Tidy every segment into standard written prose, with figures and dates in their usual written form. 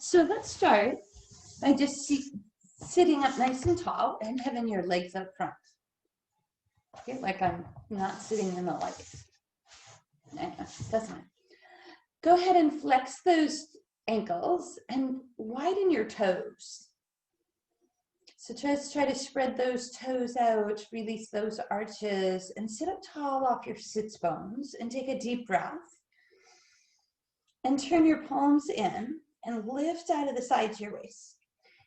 So let's start by just sitting up nice and tall and having your legs up front. Okay, like I'm not sitting in the light. That's fine. Go ahead and flex those ankles and widen your toes. So just try to spread those toes out, release those arches, and sit up tall off your sits bones and take a deep breath. And turn your palms in and lift out of the sides of your waist.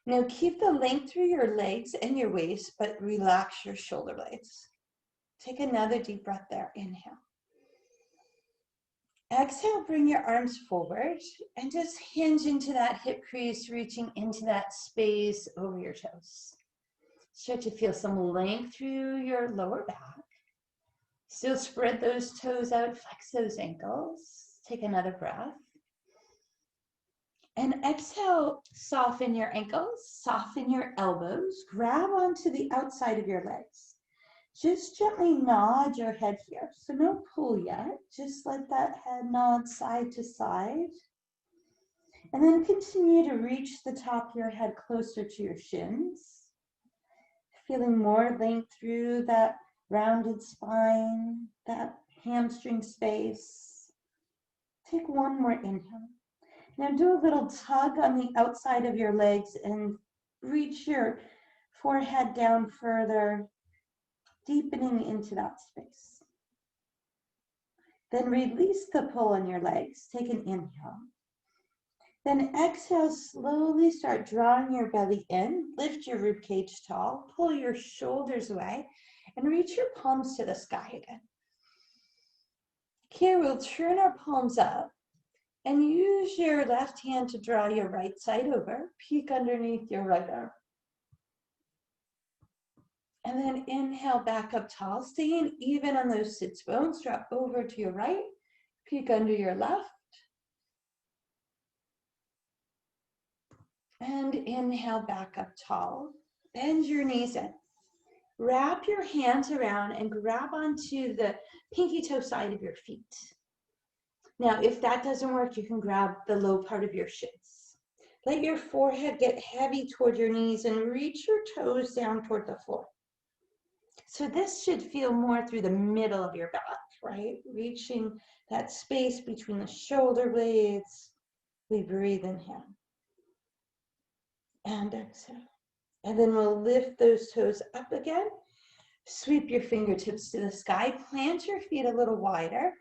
Now keep the length through your legs and your waist, but relax your shoulder blades. Take another deep breath there. Inhale. Exhale, bring your arms forward and just hinge into that hip crease, reaching into that space over your toes. Start to feel some length through your lower back. Still spread those toes out, flex those ankles. Take another breath. And exhale, soften your ankles, soften your elbows, grab onto the outside of your legs. Just gently nod your head here. So no pull yet, just let that head nod side to side. And then continue to reach the top of your head closer to your shins. Feeling more length through that rounded spine, that hamstring space. Take one more inhale. Now do a little tug on the outside of your legs and reach your forehead down further, deepening into that space. Then release the pull on your legs. Take an inhale. Then exhale, slowly start drawing your belly in, lift your rib cage tall, pull your shoulders away, and reach your palms to the sky again. Here we'll turn our palms up. And use your left hand to draw your right side over, peek underneath your right arm. And then inhale back up tall, staying even on those sits bones, drop over to your right, peek under your left. And inhale back up tall, bend your knees in. Wrap your hands around and grab onto the pinky toe side of your feet. Now, if that doesn't work, you can grab the low part of your shins. Let your forehead get heavy toward your knees and reach your toes down toward the floor. So this should feel more through the middle of your back, right? Reaching that space between the shoulder blades. We breathe inhale and exhale. And then we'll lift those toes up again. Sweep your fingertips to the sky. Plant your feet a little wider.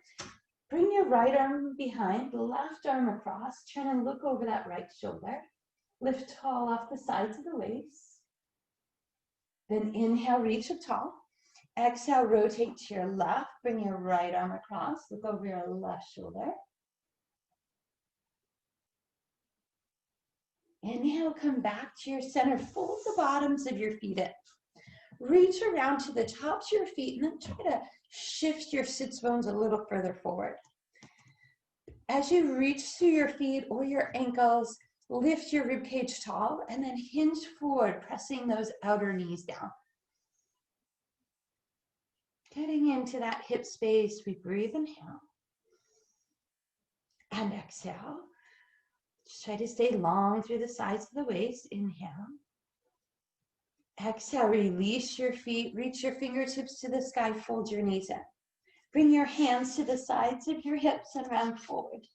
Bring your right arm behind, left arm across. Turn and look over that right shoulder. Lift tall off the sides of the waist. Then inhale, reach up tall. Exhale, rotate to your left. Bring your right arm across. Look over your left shoulder. Inhale, come back to your center. Fold the bottoms of your feet in. Reach around to the tops of your feet and then try to shift your sits bones a little further forward. As you reach through your feet or your ankles, lift your rib cage tall and then hinge forward, pressing those outer knees down. Getting into that hip space, we breathe, inhale and exhale. Just try to stay long through the sides of the waist. Inhale. Exhale, release your feet, reach your fingertips to the sky, fold your knees in. Bring your hands to the sides of your hips and round forward.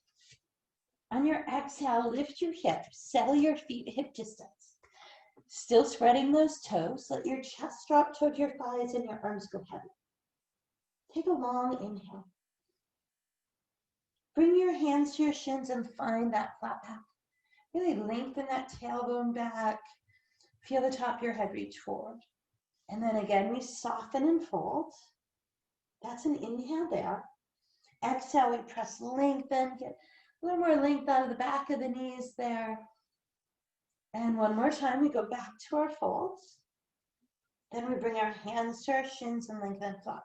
On your exhale, lift your hips, settle your feet hip distance. Still spreading those toes, let your chest drop toward your thighs and your arms go heavy. Take a long inhale. Bring your hands to your shins and find that flat back. Really lengthen that tailbone back. Feel the top of your head reach forward. And then again, we soften and fold. That's an inhale there. Exhale, we press lengthen, get a little more length out of the back of the knees there. And one more time, we go back to our folds. Then we bring our hands to our shins and lengthen flat back.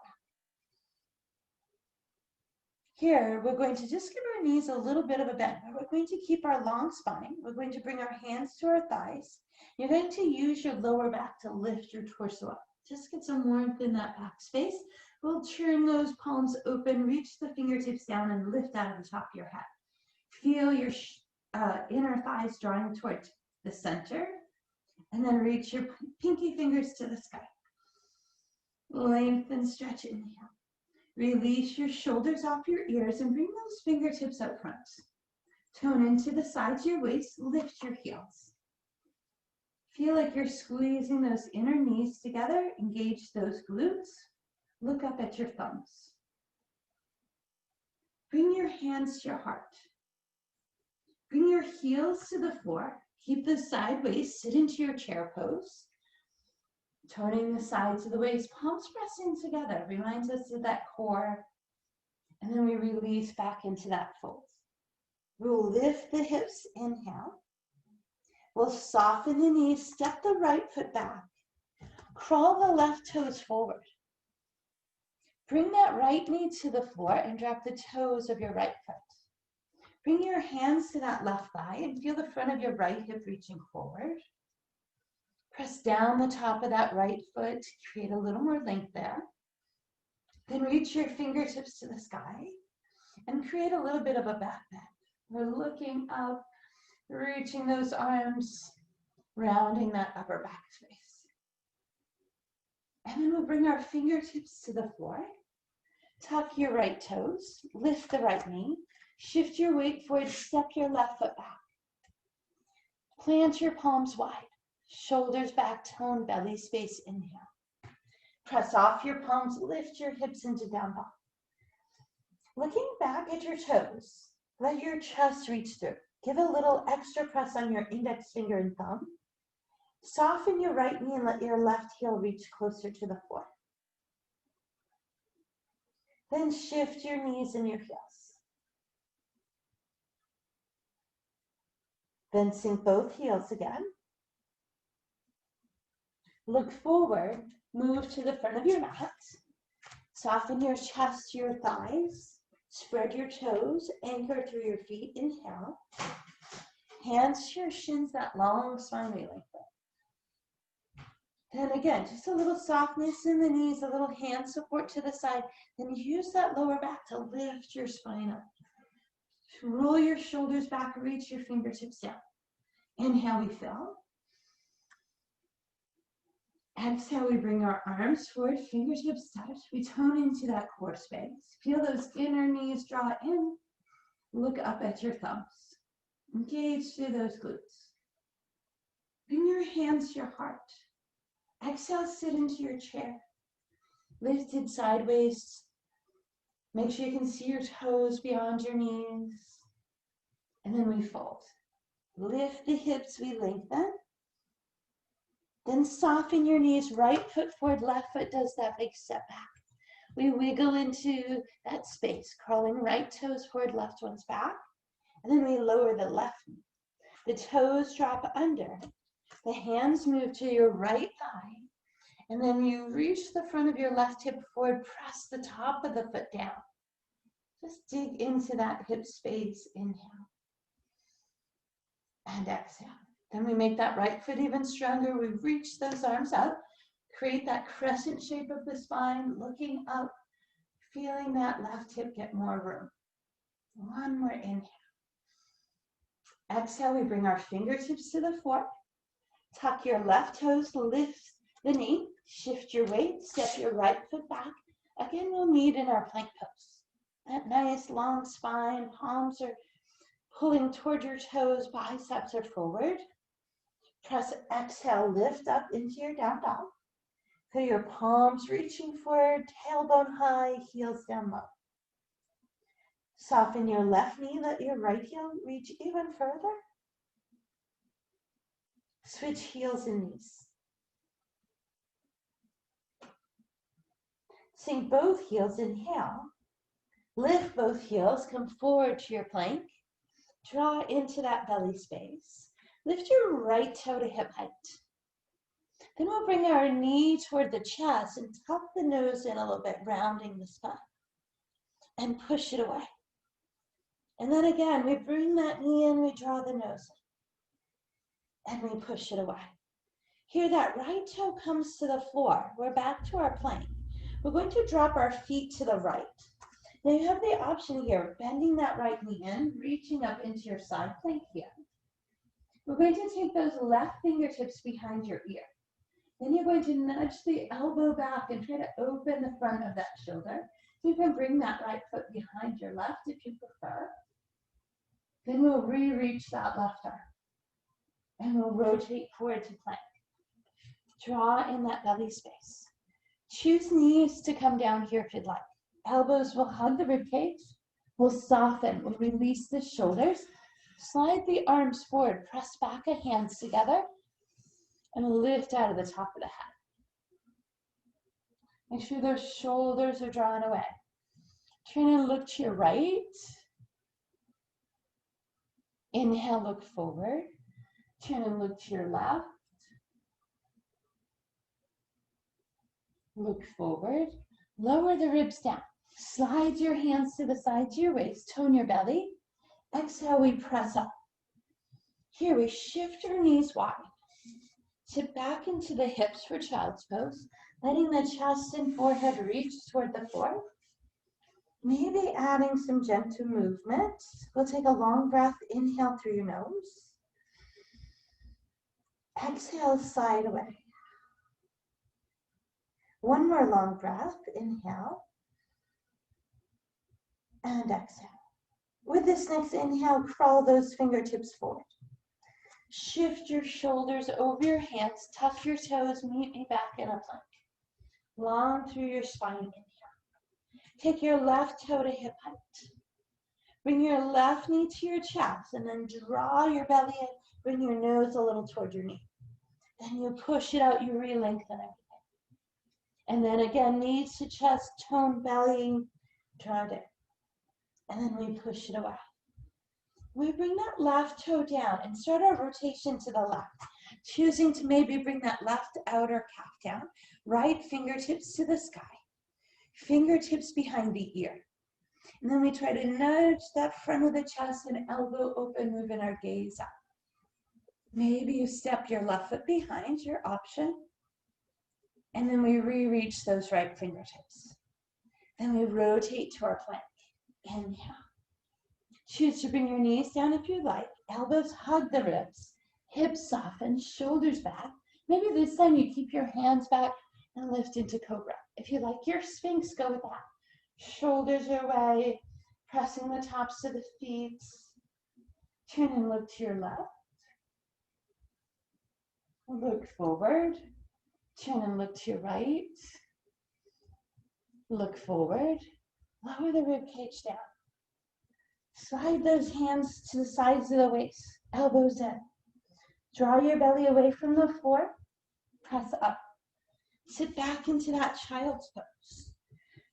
Here, we're going to just give our knees a little bit of a bend. We're going to keep our long spine. We're going to bring our hands to our thighs. You're going to use your lower back to lift your torso up. Just get some warmth in that back space. We'll turn those palms open, reach the fingertips down, and lift out of the top of your head. Feel your inner thighs drawing towards the center. And then reach your pinky fingers to the sky. Lengthen, stretch, inhale. Release your shoulders off your ears and bring those fingertips up front. Tone into the sides of your waist, lift your heels. Feel like you're squeezing those inner knees together, engage those glutes. Look up at your thumbs. Bring your hands to your heart. Bring your heels to the floor. Keep the sideways, sit into your chair pose. Toning the sides of the waist, palms pressing together. Reminds us of that core. And then we release back into that fold. We'll lift the hips, inhale. We'll soften the knees, step the right foot back. Crawl the left toes forward. Bring that right knee to the floor and drop the toes of your right foot. Bring your hands to that left thigh and feel the front of your right hip reaching forward. Press down the top of that right foot to create a little more length there. Then reach your fingertips to the sky and create a little bit of a back bend. We're looking up, reaching those arms, rounding that upper back space. And then we'll bring our fingertips to the floor. Tuck your right toes, lift the right knee, shift your weight forward, step your left foot back. Plant your palms wide, shoulders back, tone belly space, inhale. Press off your palms, lift your hips into down dog. Looking back at your toes, let your chest reach through. Give a little extra press on your index finger and thumb. Soften your right knee and let your left heel reach closer to the floor. Then shift your knees and your heels. Then sink both heels again. Look forward, move to the front of your mat. Soften your chest to your thighs. Spread your toes, anchor through your feet, inhale. Hands to your shins, that long spine lengthen. Then again, just a little softness in the knees, a little hand support to the side. Then use that lower back to lift your spine up. Roll your shoulders back, reach your fingertips down. Inhale, we fill. Exhale, we bring our arms forward, fingertips touch. We tone into that core space. Feel those inner knees draw in. Look up at your thumbs. Engage through those glutes. Bring your hands to your heart. Exhale, sit into your chair. Lifted sideways. Make sure you can see your toes beyond your knees. And then we fold. Lift the hips, we lengthen. Then soften your knees, right foot forward, left foot does that big step back. We wiggle into that space, crawling right toes forward, left one's back. And then we lower the left knee. The toes drop under. The hands move to your right thigh. And then you reach the front of your left hip forward, press the top of the foot down. Just dig into that hip space, inhale. And exhale. Then we make that right foot even stronger. We reach those arms up, create that crescent shape of the spine, looking up, feeling that left hip get more room. One more inhale. Exhale, we bring our fingertips to the floor. Tuck your left toes, lift the knee, shift your weight, step your right foot back. Again, we'll meet in our plank pose. That nice long spine, palms are pulling toward your toes, biceps are forward. Press, exhale, lift up into your down dog. Feel your palms reaching forward, tailbone high, heels down low. Soften your left knee, let your right heel reach even further. Switch heels and knees. Sink both heels, inhale. Lift both heels, come forward to your plank. Draw into that belly space. Lift your right toe to hip height. Then we'll bring our knee toward the chest and tuck the nose in a little bit, rounding the spine. And push it away. And then again, we bring that knee in, we draw the nose in. And we push it away. Here, that right toe comes to the floor. We're back to our plank. We're going to drop our feet to the right. Then you have the option here of bending that right knee in, reaching up into your side plank here. We're going to take those left fingertips behind your ear. Then you're going to nudge the elbow back and try to open the front of that shoulder. So you can bring that right foot behind your left if you prefer. Then we'll re-reach that left arm. And we'll rotate forward to plank. Draw in that belly space. Choose knees to come down here if you'd like. Elbows will hug the rib cage. We'll soften. We'll release the shoulders. Slide the arms forward. Press back the hands together. And lift out of the top of the head. Make sure those shoulders are drawn away. Turn and look to your right. Inhale, look forward. Turn and look to your left. Look forward. Lower the ribs down. Slide your hands to the sides of your waist. Tone your belly. Exhale, we press up. Here we shift our knees wide. Tip back into the hips for child's pose, letting the chest and forehead reach toward the floor. Maybe adding some gentle movement. We'll take a long breath. Inhale through your nose. Exhale, side away. One more long breath. Inhale. And exhale. With this next inhale, crawl those fingertips forward. Shift your shoulders over your hands, tuck your toes, meet me back in a plank. Long through your spine, inhale. Take your left toe to hip height. Bring your left knee to your chest and then draw your belly in, bring your nose a little toward your knee. Then you push it out, you re-lengthen everything. And then again, knees to chest, tone belly, draw it in. And then we push it away. We bring that left toe down and start our rotation to the left, choosing to maybe bring that left outer calf down, right fingertips to the sky, fingertips behind the ear. And then we try to nudge that front of the chest and elbow open, moving our gaze up. Maybe you step your left foot behind, your option. And then we re-reach those right fingertips. Then we rotate to our plank. Inhale. Choose to bring your knees down if you like. Elbows hug the ribs. Hips soften, shoulders back. Maybe this time you keep your hands back and lift into cobra. If you like your sphinx, go with that. Shoulders away, pressing the tops of the feet. Turn and look to your left. Look forward. Turn and look to your right. Look forward. Lower the rib cage down. Slide those hands to the sides of the waist, elbows in. Draw your belly away from the floor. Press up. Sit back into that child's pose.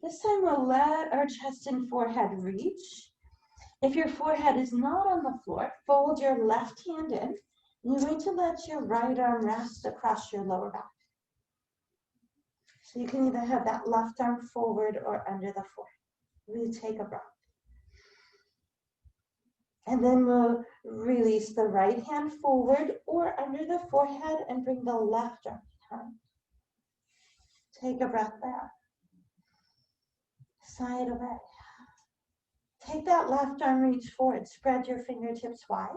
This time we'll let our chest and forehead reach. If your forehead is not on the floor, fold your left hand in. And you're going to let your right arm rest across your lower back. So you can either have that left arm forward or under the forehead. We take a breath. And then we'll release the right hand forward or under the forehead and bring the left arm behind. Take a breath there. Side away. Take that left arm, reach forward. Spread your fingertips wide.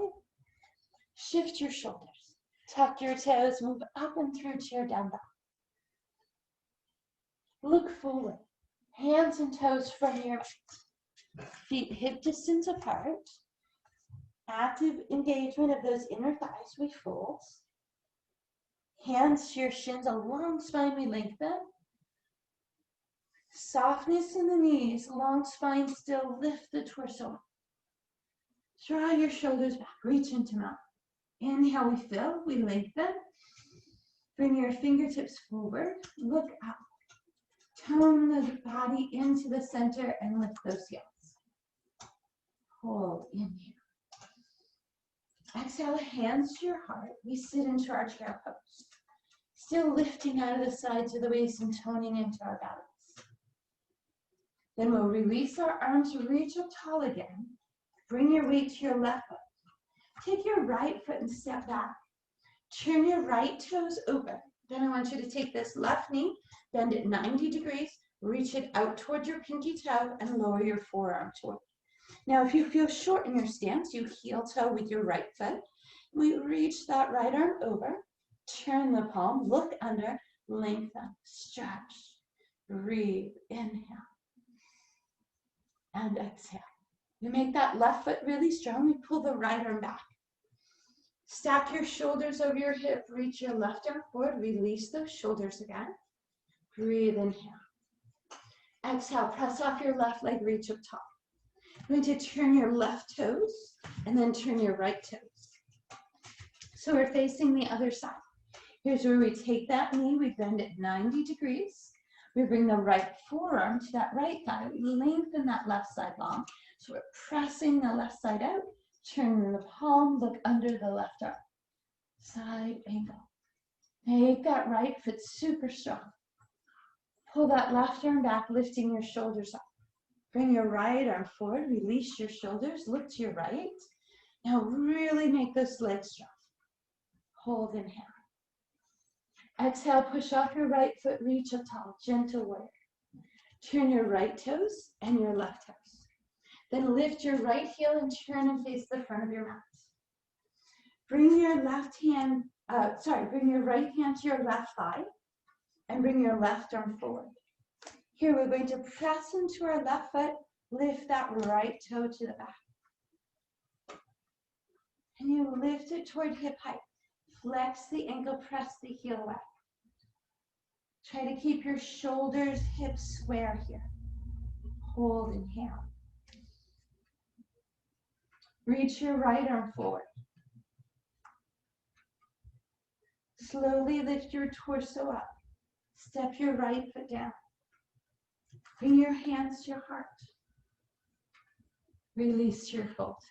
Shift your shoulders. Tuck your toes. Move up and through to your down dog. Look forward. Hands and toes from your mat. Feet hip distance apart. Active engagement of those inner thighs, we fold. Hands to your shins, a long spine, we lengthen. Softness in the knees, long spine still, lift the torso. Draw your shoulders back, reach into mountain. Inhale, we fill, we lengthen. Bring your fingertips forward, look up. Tone the body into the center and lift those heels. Hold, inhale. Exhale, hands to your heart. We sit into our chair pose. Still lifting out of the sides of the waist and toning into our balance. Then we'll release our arms, reach up tall again. Bring your weight to your left foot. Take your right foot and step back. Turn your right toes open. Then I want you to take this left knee, bend it 90 degrees, Reach it out toward your pinky toe and lower your forearm toward. Now, if you feel short in your stance, you heel toe with your right foot. We reach that right arm over, turn the palm, look under, lengthen, stretch, breathe, inhale, and exhale. We make that left foot really strong. We pull the right arm back. Stack your shoulders over your hip, reach your left arm forward, release those shoulders again. Breathe, inhale. Exhale, press off your left leg, reach up top. You're going to turn your left toes and then turn your right toes. So we're facing the other side. Here's where we take that knee, we bend it 90 degrees. We bring the right forearm to that right thigh. We lengthen that left side long. So we're pressing the left side out, turn the palm, look under the left arm. Side angle. Make that right foot super strong. Pull that left arm back, lifting your shoulders up. Bring your right arm forward, release your shoulders, look to your right. Now really make those legs strong. Hold, inhale. Exhale, push off your right foot, reach up tall, gentle warrior. Turn your right toes and your left toes. Then lift your right heel and turn and face the front of your mat. Bring your bring your right hand to your left thigh and bring your left arm forward. Here we're going to press into our left foot, lift that right toe to the back. And you lift it toward hip height. Flex the ankle, press the heel away. Try to keep your shoulders, hips square here. Hold, inhale. Reach your right arm forward. Slowly lift your torso up. Step your right foot down. Bring your hands to your heart. Release your fold.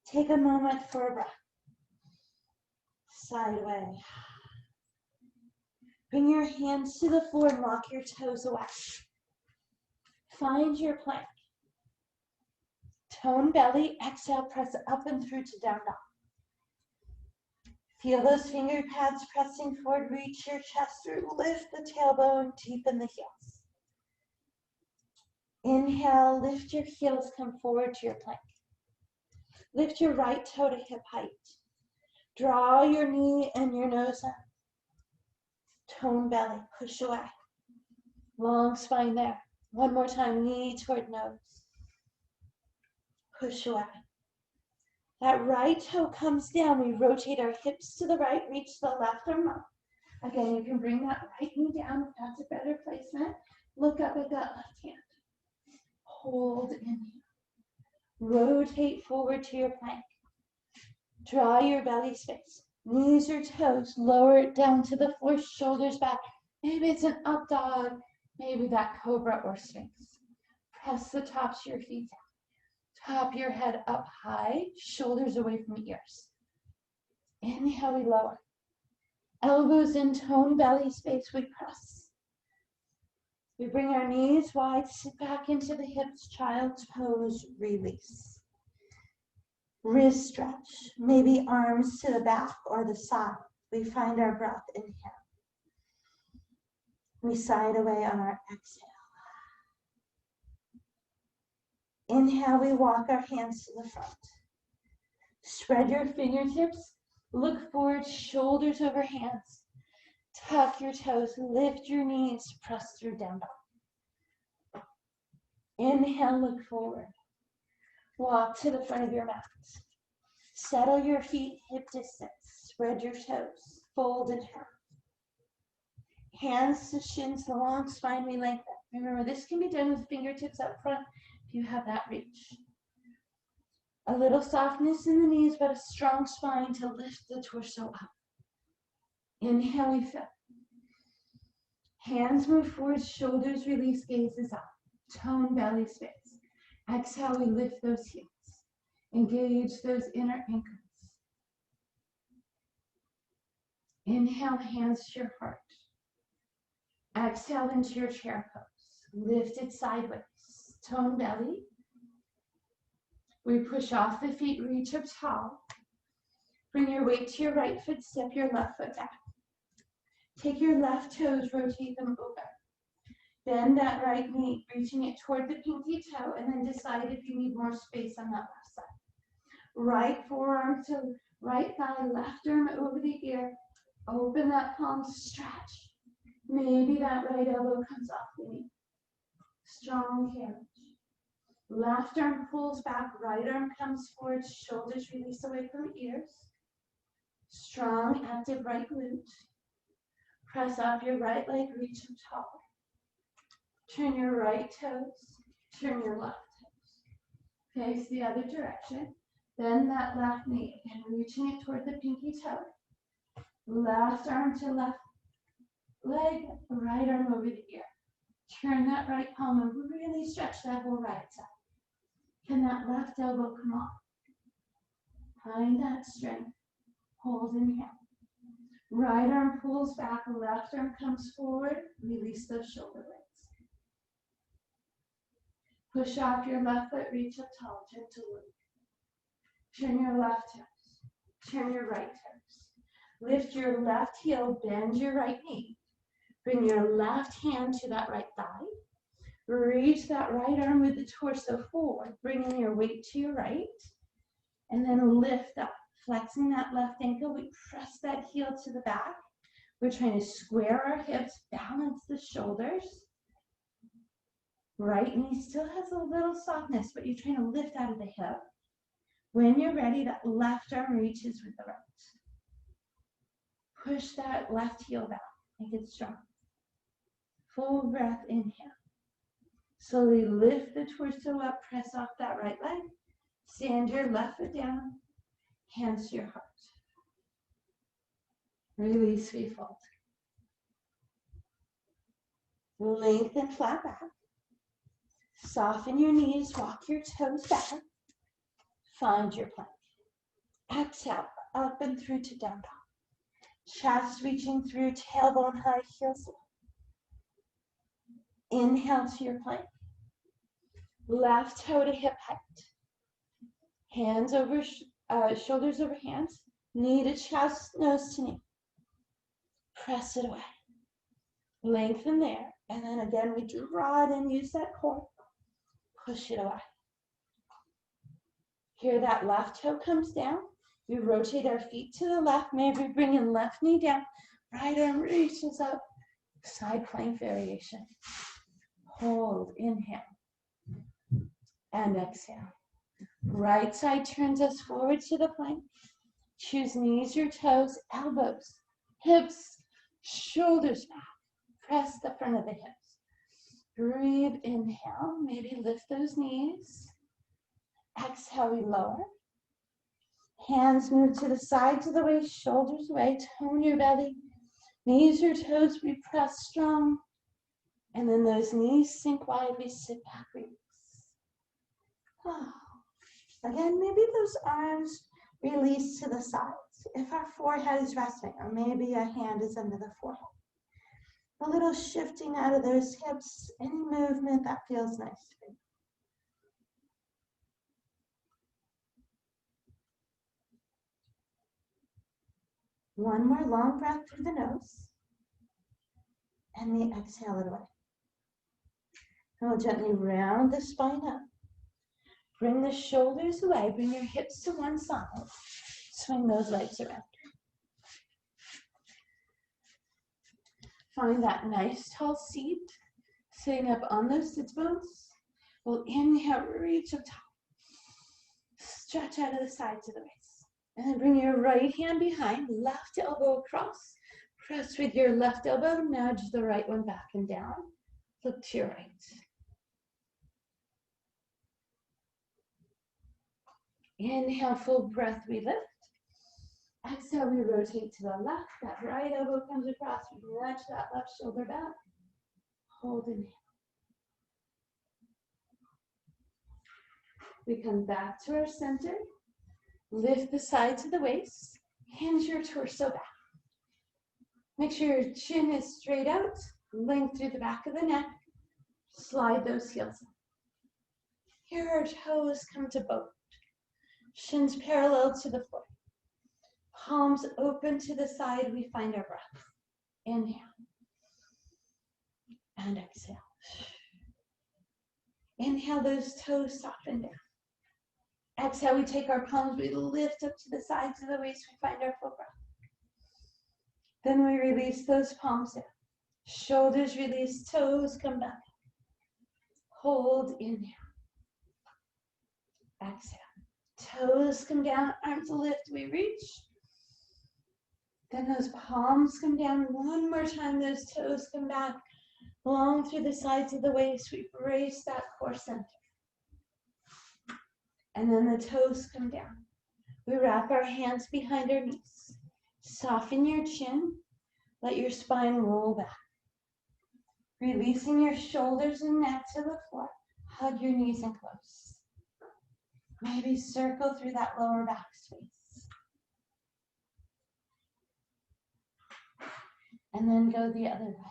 Take a moment for a breath. Sideway. Bring your hands to the floor and lock your toes away. Find your plank. Tone belly, exhale, press up and through to down dog. Feel those finger pads pressing forward, reach your chest through, lift the tailbone, deepen the heels. Inhale, lift your heels, come forward to your plank. Lift your right toe to hip height. Draw your knee and your nose up. Tone belly, push away. Long spine there. One more time, knee toward nose. Push away. That right toe comes down. We rotate our hips to the right, reach the left arm up. Again, you can bring that right knee down if that's a better placement. Look up at that left hand. Hold, inhale. Rotate forward to your plank. Draw your belly space. Knees or toes, lower it down to the floor, shoulders back. Maybe it's an up dog, maybe that cobra or sphinx. Press the tops of your feet down. Top your head up high, shoulders away from ears. Inhale, we lower. Elbows in, tone belly space, we press. We bring our knees wide, sit back into the hips, child's pose, release. Wrist stretch, maybe arms to the back or the side. We find our breath, inhale. We side away on our exhale. Inhale, we walk our hands to the front. Spread your fingertips, look forward, shoulders over hands. Tuck your toes, lift your knees, press through down dog. Inhale, look forward. Walk to the front of your mat. Settle your feet hip distance. Spread your toes. Fold in half. Hands to shins, the long spine we lengthen. Remember, this can be done with fingertips up front if you have that reach. A little softness in the knees, but a strong spine to lift the torso up. Inhale, we fill. Hands move forward, shoulders release, gazes up. Tone belly space. Exhale, we lift those heels. Engage those inner ankles. Inhale, hands to your heart. Exhale into your chair pose. Lift it sideways. Tone belly. We push off the feet, reach up tall. Bring your weight to your right foot, step your left foot back. Take your left toes, rotate them over. Bend that right knee, reaching it toward the pinky toe, and then decide if you need more space on that left side. Right forearm to right thigh, left arm over the ear. Open that palm, stretch. Maybe that right elbow comes off the knee. Strong carriage. Left arm pulls back, right arm comes forward, shoulders release away from ears. Strong, active right glute. Press off your right leg, reach them tall. Turn your right toes, turn your left toes. Face the other direction. Bend that left knee, again, reaching it toward the pinky toe. Left arm to left leg, right arm over the ear. Turn that right palm and really stretch that whole right side. Can that left elbow come off? Find that strength. Hold in hand. Right arm pulls back, left arm comes forward. Release those shoulder blades. Push off your left foot, reach up tall, gentle loop. Turn your left toes. Turn your right toes. Lift your left heel, bend your right knee. Bring your left hand to that right thigh. Reach that right arm with the torso forward, bringing your weight to your right. And then lift up, flexing that left ankle. We press that heel to the back. We're trying to square our hips, balance the shoulders. Right knee still has a little softness, but you're trying to lift out of the hip. When you're ready, that left arm reaches with the right. Push that left heel back, make it strong. Full breath, inhale. Slowly lift the torso up, press off that right leg. Stand your left foot down, hands to your heart. Release, we fold. Lengthen flat back. Soften your knees, walk your toes back. Find your plank. Exhale, up and through to down dog. Chest reaching through, tailbone high, heels low. Inhale to your plank. Left toe to hip height. Hands over, shoulders over hands. Knee to chest, nose to knee. Press it away. Lengthen there. And then again, we draw it in, use that core. Push it away. Here, that left toe comes down. We rotate our feet to the left. Maybe bring in left knee down. Right arm reaches up. Side plank variation. Hold, inhale. And exhale. Right side turns us forward to the plank. Choose knees or toes, elbows, hips, shoulders back. Press the front of the hips. Breathe, inhale. Maybe lift those knees. Exhale, we lower. Hands move to the sides of the waist, shoulders away. Tone your belly. Knees or toes, we press strong. And then those knees sink wide, we sit back, release. Oh. Again, maybe those arms release to the sides. If our forehead is resting, or maybe a hand is under the forehead. A little shifting out of those hips, any movement that feels nice to you. One more long breath through the nose. And we exhale it away. And we'll gently round the spine up. Bring the shoulders away. Bring your hips to one side. Swing those legs around. Find that nice tall seat. Sitting up on those sits bones. We'll inhale, reach up top. Stretch out of the sides of the waist. And then bring your right hand behind, left elbow across. Press with your left elbow, nudge the right one back and down. Look to your right. Inhale, full breath, we lift. Exhale, we rotate to the left. That right elbow comes across. We nudge that left shoulder back. Hold inhale. We come back to our center. Lift the sides of the waist. Hinge your torso back. Make sure your chin is straight out. Length through the back of the neck. Slide those heels in. Here our toes come to boat. Shins parallel to the floor. Palms open to the side. We find our breath. Inhale. And exhale. Inhale, those toes soften down. Exhale, we take our palms, we lift up to the sides of the waist, we find our full breath. Then we release those palms down. Shoulders release, toes come back. Hold, inhale. Exhale. Toes come down, arms lift, we reach. Then those palms come down one more time, those toes come back. Long through the sides of the waist, we brace that core center. And then the toes come down. We wrap our hands behind our knees. Soften your chin. Let your spine roll back. Releasing your shoulders and neck to the floor. Hug your knees in close. Maybe circle through that lower back space. And then go the other way.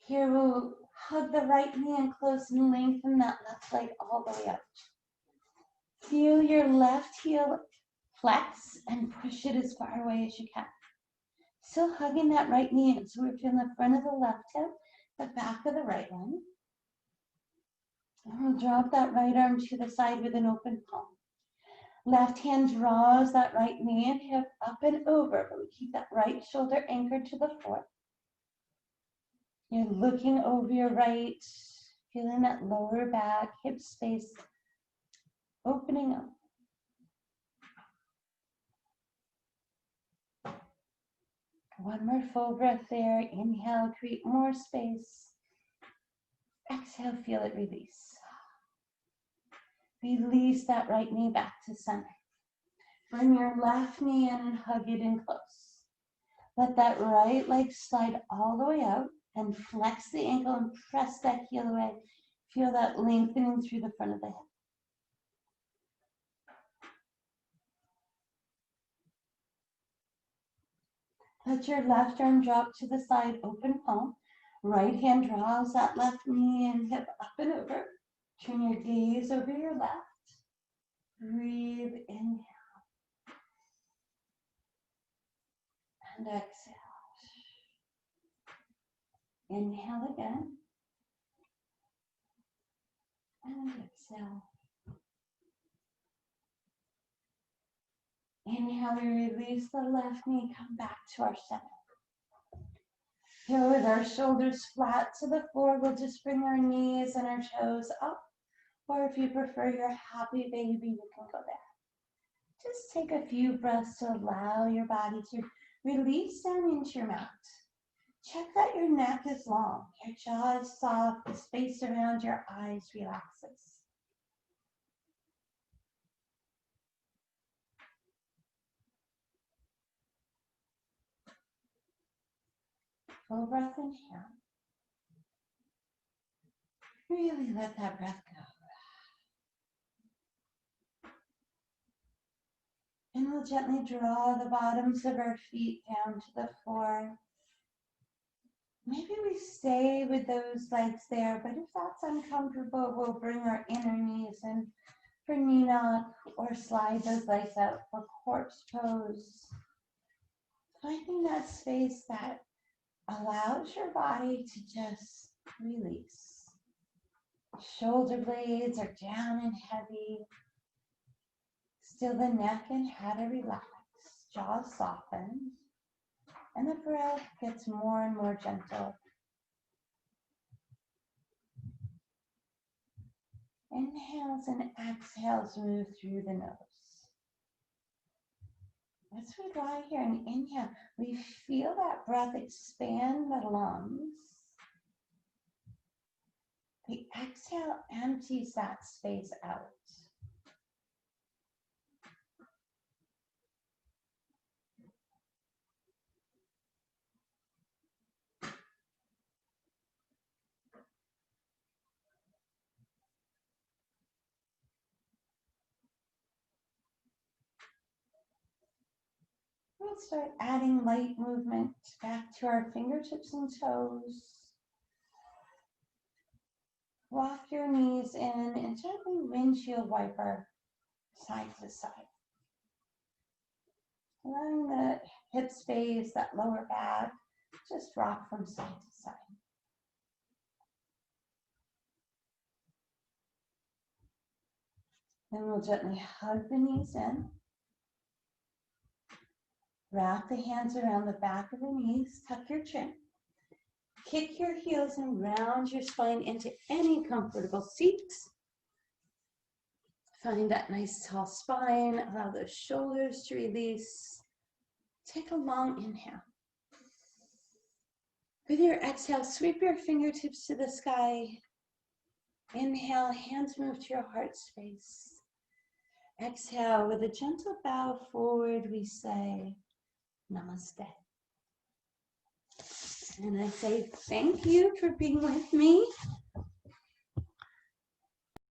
Here we'll hug the right knee in close and lengthen that left leg all the way up. Feel your left heel flex and push it as far away as you can. Still hugging that right knee in, so we're feeling the front of the left hip, the back of the right one. And we'll drop that right arm to the side with an open palm. Left hand draws that right knee and hip up and over, but we keep that right shoulder anchored to the floor. You're looking over your right, feeling that lower back, hip space opening up. One more full breath there. Inhale, create more space. Exhale, feel it release. Release that right knee back to center. Bring your left knee in and hug it in close. Let that right leg slide all the way out and flex the ankle and press that heel away. Feel that lengthening through the front of the hip. Let your left arm drop to the side, open palm. Right hand draws that left knee and hip up and over. Turn your gaze over your left. Breathe, inhale. And exhale. Inhale again. And exhale. Inhale, we release the left knee, come back to our center. Here with our shoulders flat to the floor, we'll just bring our knees and our toes up. Or if you prefer your happy baby, you can go there. Just take a few breaths to allow your body to release down into your mat. Check that your neck is long, your jaw is soft, the space around your eyes relaxes. Full breath in here. Really let that breath go. And we'll gently draw the bottoms of our feet down to the floor. Maybe we stay with those legs there, but if that's uncomfortable, we'll bring our inner knees in for knee knock or slide those legs out for corpse pose. Finding that space that allows your body to just release. Shoulder blades are down and heavy. Still the neck and head are relaxed. Jaw softens. And the breath gets more and more gentle. Inhales and exhales move through the nose. As we lie here and inhale, we feel that breath expand the lungs. The exhale empties that space out. We'll start adding light movement back to our fingertips and toes. Walk your knees in and gently windshield wiper side to side. Allowing the hip space, that lower back, just rock from side to side. Then we'll gently hug the knees in. Wrap the hands around the back of the knees, tuck your chin. Kick your heels and round your spine into any comfortable seats. Find that nice tall spine, allow those shoulders to release. Take a long inhale. With your exhale, sweep your fingertips to the sky. Inhale, hands move to your heart space. Exhale, with a gentle bow forward, we say, Namaste. And I say thank you for being with me.